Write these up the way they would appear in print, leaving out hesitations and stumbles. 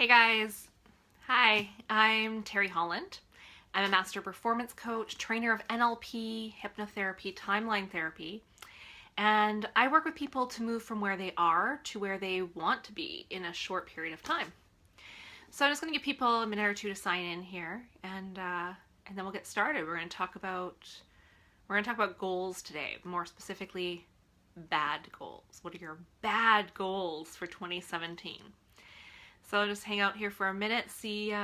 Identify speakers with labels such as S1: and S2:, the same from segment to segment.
S1: Hey guys. Hi, I'm Terry Holland. I'm a master performance coach, trainer of NLP, hypnotherapy, timeline therapy, and I work with people to move from where they are to where they want to be in a short period of time. So I'm just going to give people a minute or two to sign in here, and then we'll get started. We're going to talk about goals today, more specifically bad goals. What are your bad goals for 2017? So I'll just hang out here for a minute, see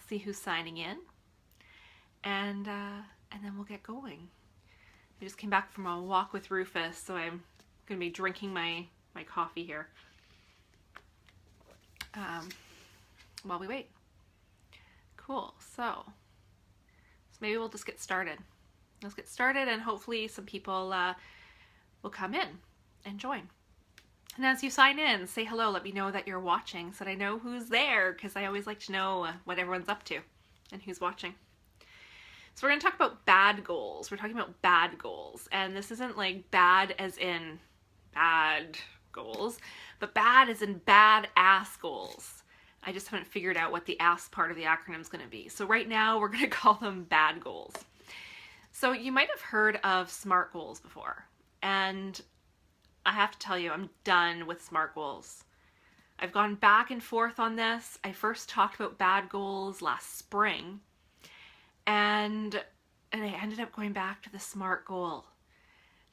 S1: who's signing in, and then we'll get going. I just came back from a walk with Rufus, so I'm going to be drinking my coffee here while we wait. Cool. So maybe we'll just get started. Let's get started, and hopefully some people will come in and join. And as you sign in, say hello, let me know that you're watching so that I know who's there, because I always like to know what everyone's up to and who's watching. So we're going to talk about bad goals. We're talking about bad goals. And this isn't like bad as in bad goals, but bad as in bad-ass goals. I just haven't figured out what the ass part of the acronym is going to be. So right now we're going to call them bad goals. So you might have heard of SMART goals before. And I have to tell you, I'm done with SMART goals. I've gone back and forth on this. I first talked about bad goals last spring, and I ended up going back to the SMART goal.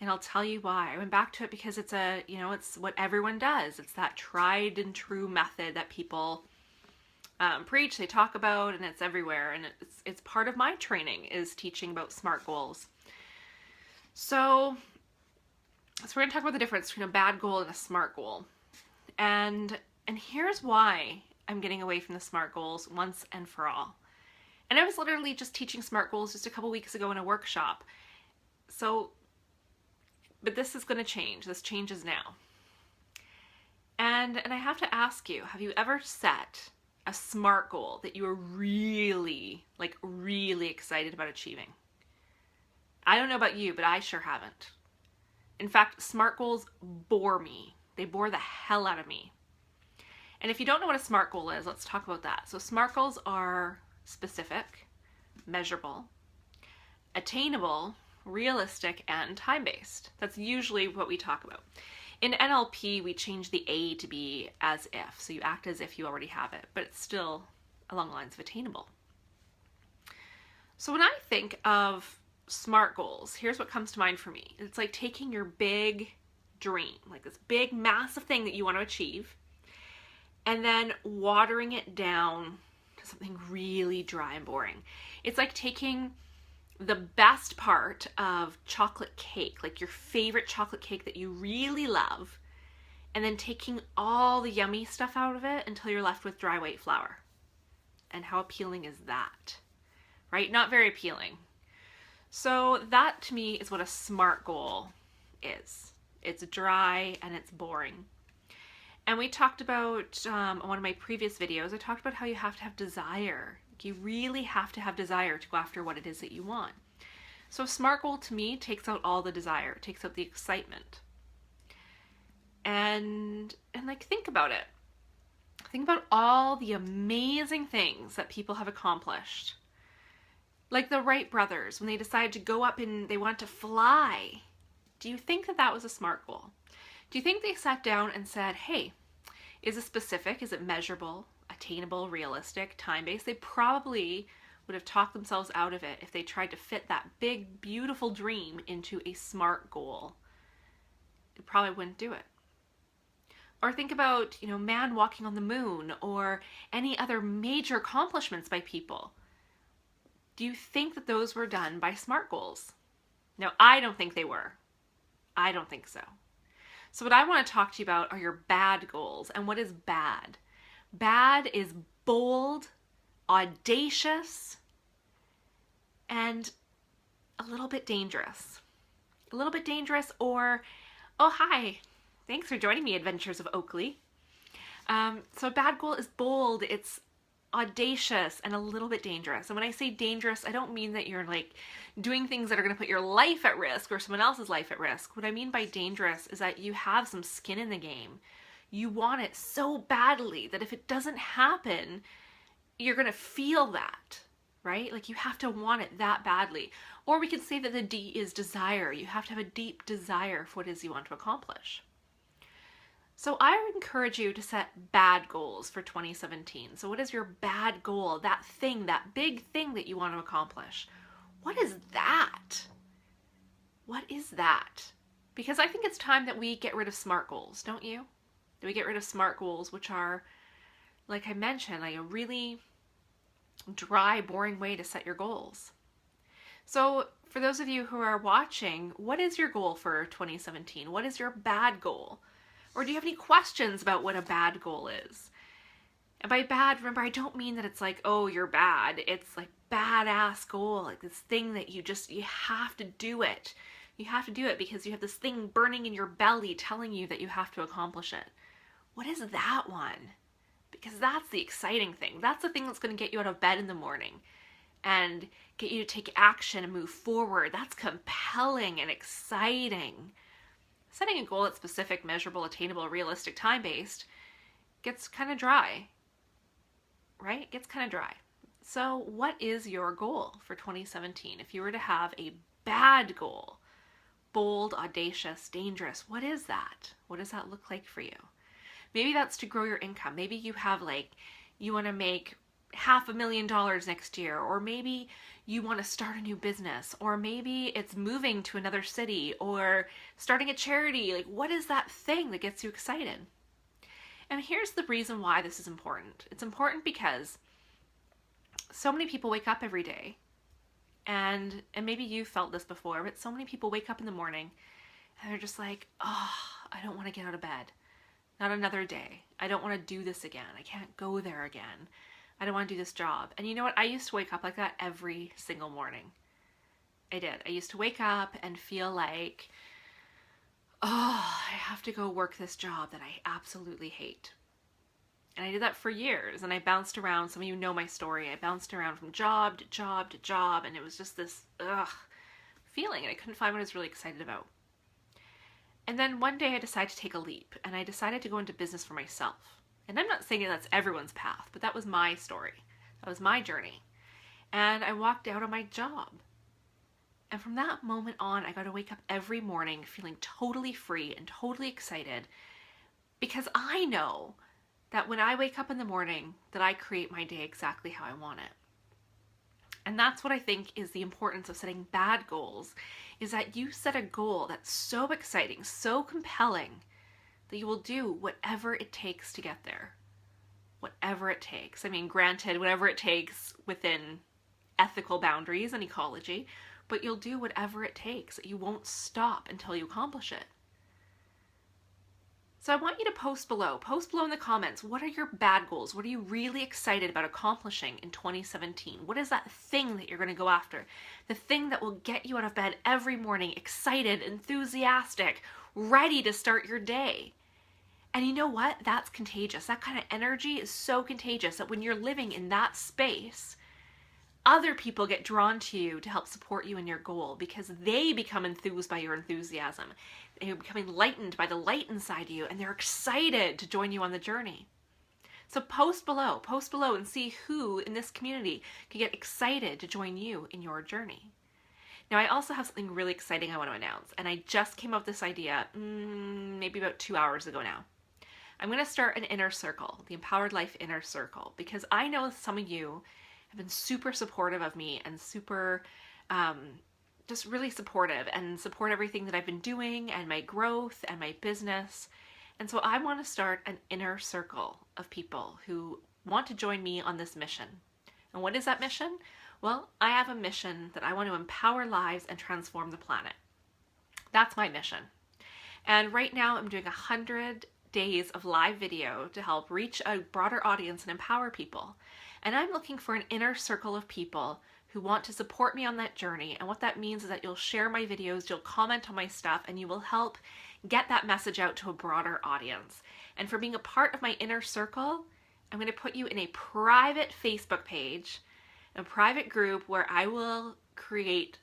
S1: And I'll tell you why. I went back to it because it's it's what everyone does. It's that tried and true method that people preach, they talk about, and it's everywhere. And it's part of my training is teaching about SMART goals. So we're going to talk about the difference between a bad goal and a SMART goal. And here's why I'm getting away from the SMART goals once and for all. And I was literally just teaching SMART goals just a couple weeks ago in a workshop. But this is going to change. This changes now. And I have to ask you, have you ever set a SMART goal that you were really excited about achieving? I don't know about you, but I sure haven't. In fact, SMART goals bore me. They bore the hell out of me. And if you don't know what a SMART goal is, let's talk about that. So SMART goals are specific, measurable, attainable, realistic, and time-based. That's usually what we talk about. In NLP, we change the A to be as if. So you act as if you already have it, but it's still along the lines of attainable. So when I think of SMART goals, here's what comes to mind for me. It's like taking your big dream, like this big massive thing that you want to achieve, and then watering it down to something really dry and boring. It's like taking the best part of chocolate cake, like your favorite chocolate cake that you really love, and then taking all the yummy stuff out of it until you're left with dry white flour. And how appealing is that? Right? Not very appealing. So that to me is what a SMART goal is. It's dry and it's boring. And we talked about, on one of my previous videos, I talked about how you have to have desire. You really have to have desire to go after what it is that you want. So a SMART goal to me takes out all the desire, it takes out the excitement. And like, think about it. Think about all the amazing things that people have accomplished. Like the Wright brothers, when they decided to go up and they want to fly. Do you think that that was a SMART goal? Do you think they sat down and said, hey, is it specific? Is it measurable, attainable, realistic, time-based? They probably would have talked themselves out of it if they tried to fit that big, beautiful dream into a SMART goal. They probably wouldn't do it. Or think about, man walking on the moon or any other major accomplishments by people. Do you think that those were done by SMART goals? No, I don't think they were. I don't think so. So what I want to talk to you about are your bad goals. And what is bad? Bad is bold, audacious, and a little bit dangerous. A little bit dangerous, or, oh, hi, thanks for joining me, Adventures of Oakley. So a bad goal is bold, it's audacious, and a little bit dangerous. And when I say dangerous, I don't mean that you're like doing things that are going to put your life at risk or someone else's life at risk. What I mean by dangerous is that you have some skin in the game. You want it so badly that if it doesn't happen, you're going to feel that, right? Like you have to want it that badly. Or we could say that the D is desire. You have to have a deep desire for what it is you want to accomplish. So I would encourage you to set bad goals for 2017. So what is your bad goal? That thing, that big thing that you want to accomplish. What is that? What is that? Because I think it's time that we get rid of SMART goals, don't you? That we get rid of SMART goals, which are, like I mentioned, like a really dry, boring way to set your goals. So for those of you who are watching, what is your goal for 2017? What is your bad goal? Or do you have any questions about what a bad goal is? And by bad, remember, I don't mean that it's like, oh, you're bad. It's like badass goal, like this thing that you have to do it. You have to do it because you have this thing burning in your belly telling you that you have to accomplish it. What is that one? Because that's the exciting thing. That's the thing that's going to get you out of bed in the morning and get you to take action and move forward. That's compelling and exciting. Setting a goal that's specific, measurable, attainable, realistic, time-based gets kind of dry, right? It gets kind of dry. So what is your goal for 2017? If you were to have a bad goal, bold, audacious, dangerous, what is that? What does that look like for you? Maybe that's to grow your income. Maybe you have you want to make $500,000 next year, or maybe you want to start a new business, or maybe it's moving to another city or starting a charity. Like, what is that thing that gets you excited? And here's the reason why this is important. It's important because so many people wake up every day, and maybe you felt this before, but so many people wake up in the morning and they're just like, oh, I don't want to get out of bed. Not another day. I don't want to do this again. I can't go there again. I don't want to do this job. And you know what? I used to wake up like that every single morning. I did. I used to wake up and feel like, oh, I have to go work this job that I absolutely hate. And I did that for years, and I bounced around. Some of you know my story. I bounced around from job to job to job, and it was just this feeling, and I couldn't find what I was really excited about. And then one day I decided to take a leap, and I decided to go into business for myself. And I'm not saying that's everyone's path, but that was my story. That was my journey. And I walked out on my job. And from that moment on, I got to wake up every morning feeling totally free and totally excited, because I know that when I wake up in the morning, that I create my day exactly how I want it. And that's what I think is the importance of setting bad goals, is that you set a goal that's so exciting, so compelling, that you will do whatever it takes to get there. Whatever it takes. I mean, granted, whatever it takes within ethical boundaries and ecology, but you'll do whatever it takes. You won't stop until you accomplish it. So I want you to post below in the comments, what are your bad goals? What are you really excited about accomplishing in 2017? What is that thing that you're going to go after? The thing that will get you out of bed every morning, excited, enthusiastic, ready to start your day. And you know what? That's contagious. That kind of energy is so contagious that when you're living in that space, other people get drawn to you to help support you in your goal because they become enthused by your enthusiasm. They're becoming enlightened by the light inside you, and they're excited to join you on the journey. So post below and see who in this community can get excited to join you in your journey. Now, I also have something really exciting I want to announce, and I just came up with this idea maybe about 2 hours ago now. I'm going to start an inner circle, the Empowered Life Inner Circle, because I know some of you have been super supportive of me and super just really supportive and support everything that I've been doing and my growth and my business. And so I want to start an inner circle of people who want to join me on this mission. And what is that mission? Well, I have a mission that I want to empower lives and transform the planet. That's my mission. And right now I'm doing 100 days of live video to help reach a broader audience and empower people. And I'm looking for an inner circle of people who want to support me on that journey. And what that means is that you'll share my videos, you'll comment on my stuff, and you will help get that message out to a broader audience. And for being a part of my inner circle, I'm going to put you in a private Facebook page, a private group where I will create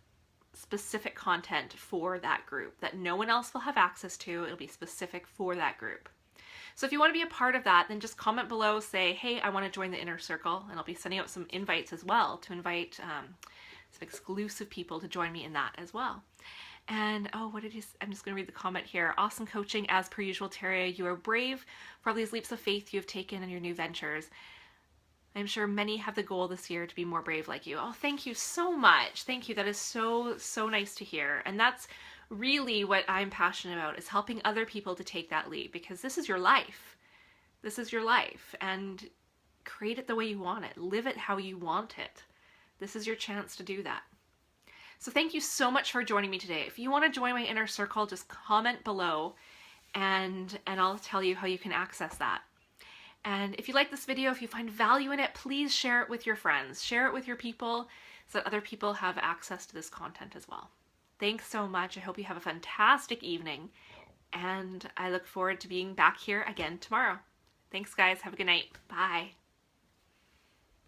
S1: specific content for that group that no one else will have access to. It'll be specific for that group. So if you want to be a part of that, then just comment below, say, hey, I want to join the inner circle, and I'll be sending out some invites as well to invite some exclusive people to join me in that as well. And oh, what did you, I'm just going to read the comment here. Awesome coaching as per usual, Terry. You are brave for all these leaps of faith you have taken in your new ventures. I'm sure many have the goal this year to be more brave like you. Oh, thank you so much. Thank you. That is so nice to hear. And that's really what I'm passionate about, is helping other people to take that leap, because this is your life. This is your life, and create it the way you want it. Live it how you want it. This is your chance to do that. So thank you so much for joining me today. If you want to join my inner circle, just comment below and I'll tell you how you can access that. And if you like this video, if you find value in it, please share it with your friends. Share it with your people so that other people have access to this content as well. Thanks so much. I hope you have a fantastic evening, and I look forward to being back here again tomorrow. Thanks, guys. Have a good night. Bye.